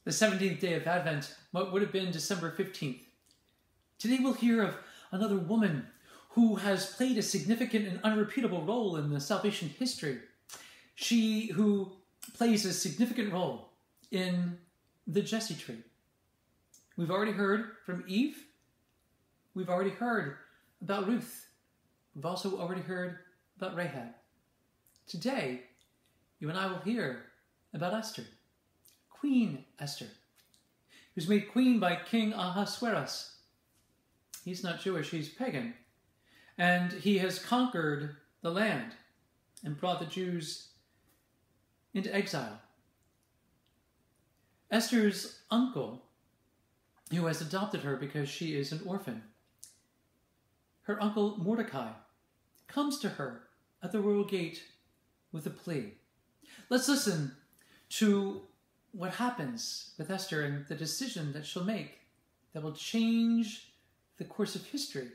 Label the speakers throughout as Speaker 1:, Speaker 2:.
Speaker 1: the 17th day of Advent, what would have been December 15th. Today we'll hear of another woman who has played a significant and unrepeatable role in the salvation history. She who plays a significant role in the Jesse tree. We've already heard from Eve. We've already heard about Ruth. We've also already heard about Rahab. Today, you and I will hear about Esther, Queen Esther, who's made queen by King Ahasuerus. He's not Jewish, he's pagan. And he has conquered the land and brought the Jews into exile. Esther's uncle, who has adopted her because she is an orphan, her uncle Mordecai, comes to her at the royal gate with a plea. Let's listen to what happens with Esther and the decision that she'll make that will change the course of history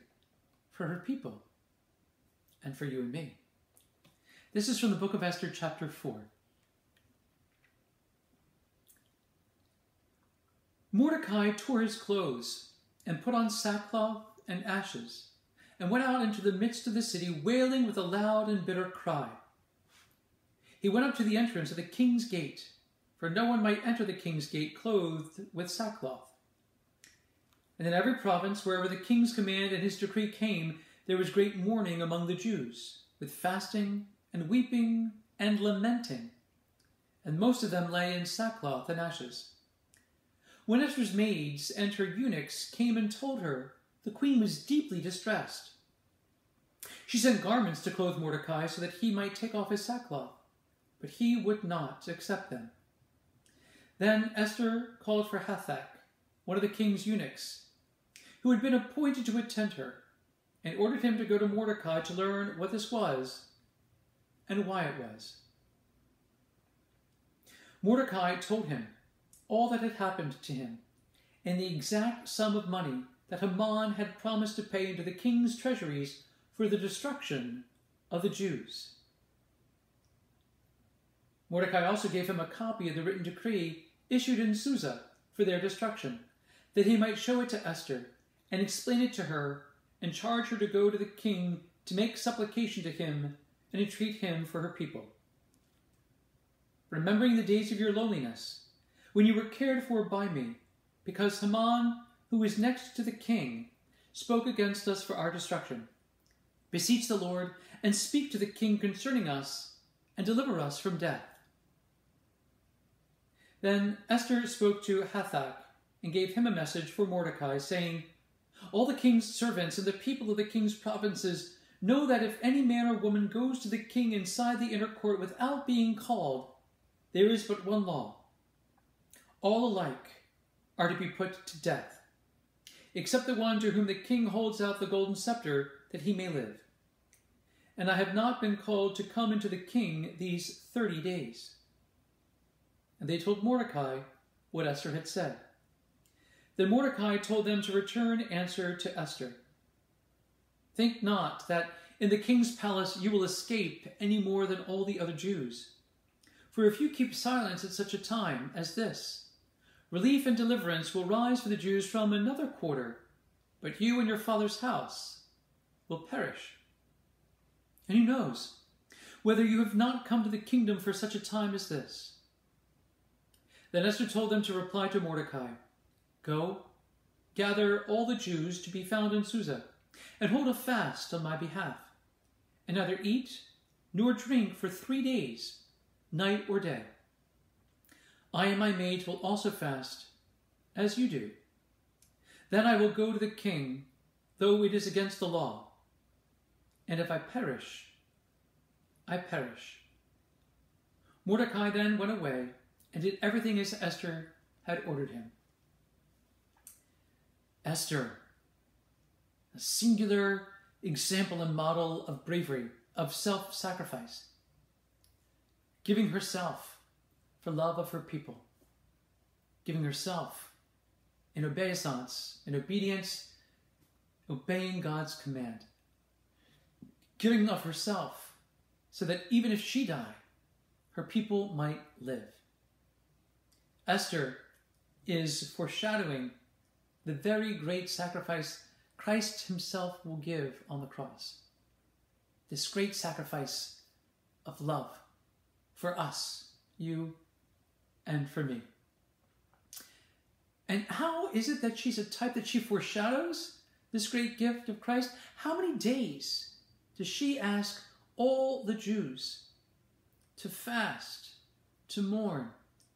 Speaker 1: for her people and for you and me. This is from the book of Esther, chapter 4. Mordecai tore his clothes and put on sackcloth and ashes and went out into the midst of the city, wailing with a loud and bitter cry. He went up to the entrance of the king's gate, for no one might enter the king's gate clothed with sackcloth. And in every province, wherever the king's command and his decree came, there was great mourning among the Jews, with fasting and weeping and lamenting. And most of them lay in sackcloth and ashes. When Esther's maids and her eunuchs came and told her, the queen was deeply distressed. She sent garments to clothe Mordecai so that he might take off his sackcloth, but he would not accept them. Then Esther called for Hathach, one of the king's eunuchs, who had been appointed to attend her, and ordered him to go to Mordecai to learn what this was and why it was. Mordecai told him all that had happened to him, and the exact sum of money that Haman had promised to pay into the king's treasuries for the destruction of the Jews. Mordecai also gave him a copy of the written decree issued in Susa for their destruction, that he might show it to Esther and explain it to her and charge her to go to the king to make supplication to him and entreat him for her people. Remembering the days of your loneliness, when you were cared for by me, because Haman, who is next to the king, spoke against us for our destruction. Beseech the Lord and speak to the king concerning us and deliver us from death. Then Esther spoke to Hathach and gave him a message for Mordecai, saying, all the king's servants and the people of the king's provinces know that if any man or woman goes to the king inside the inner court without being called, there is but one law. All alike are to be put to death, except the one to whom the king holds out the golden scepter, that he may live. And I have not been called to come into the king these 30 days. And they told Mordecai what Esther had said. Then Mordecai told them to return answer to Esther. Think not that in the king's palace you will escape any more than all the other Jews. For if you keep silence at such a time as this, relief and deliverance will rise for the Jews from another quarter, but you and your father's house will perish. And who knows whether you have not come to the kingdom for such a time as this? Then Esther told them to reply to Mordecai, go, gather all the Jews to be found in Susa, and hold a fast on my behalf, and neither eat nor drink for 3 days, night or day. I and my maids will also fast, as you do. Then I will go to the king, though it is against the law. And if I perish, I perish. Mordecai then went away and did everything as Esther had ordered him. Esther, a singular example and model of bravery, of self-sacrifice, giving herself for love of her people, giving herself in obeisance, in obedience, obeying God's command, giving of herself so that even if she die, her people might live. Esther is foreshadowing the very great sacrifice Christ himself will give on the cross. This great sacrifice of love for us, you and for me. And how is it that she's a type, that she foreshadows this great gift of Christ? How many days does she ask all the Jews to fast, to mourn,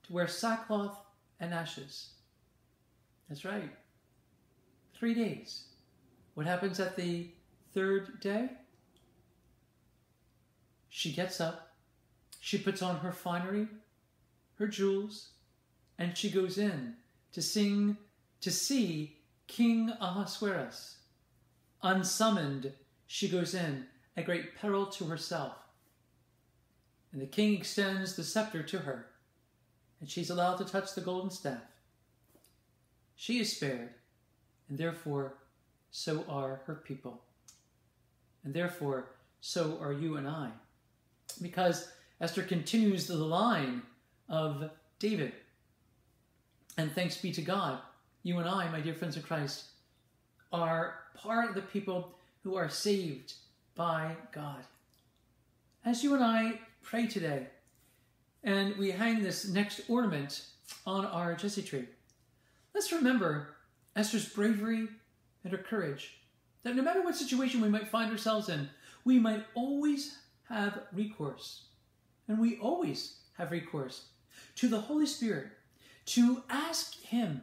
Speaker 1: to wear sackcloth and ashes? That's right. 3 days. What happens at the third day? She gets up, she puts on her finery, her jewels, and she goes in to see King Ahasuerus. Unsummoned, she goes in at great peril to herself. And the king extends the scepter to her, and she's allowed to touch the golden staff. She is spared, and therefore so are her people. And therefore so are you and I. Because Esther continues the line of David. And thanks be to God, you and I, my dear friends in Christ, are part of the people who are saved by God. As you and I pray today, and we hang this next ornament on our Jesse tree, let's remember Esther's bravery and her courage, that no matter what situation we might find ourselves in, we might always have recourse, and we always have recourse to the Holy Spirit, to ask him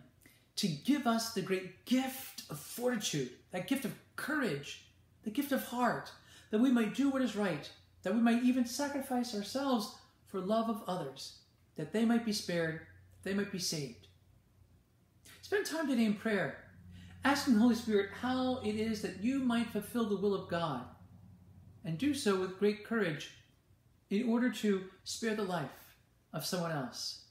Speaker 1: to give us the great gift of fortitude, that gift of courage, the gift of heart, that we might do what is right, that we might even sacrifice ourselves for love of others, that they might be spared, that they might be saved. Spend time today in prayer, asking the Holy Spirit how it is that you might fulfill the will of God, and do so with great courage in order to spare the life of someone else.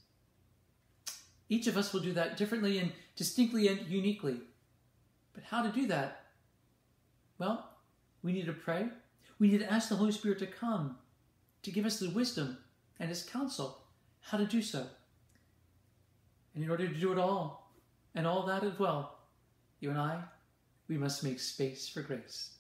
Speaker 1: Each of us will do that differently and distinctly and uniquely. But how to do that? Well, we need to pray. We need to ask the Holy Spirit to come, to give us the wisdom and his counsel how to do so. And in order to do it all, and all that as well, you and I, we must make space for grace.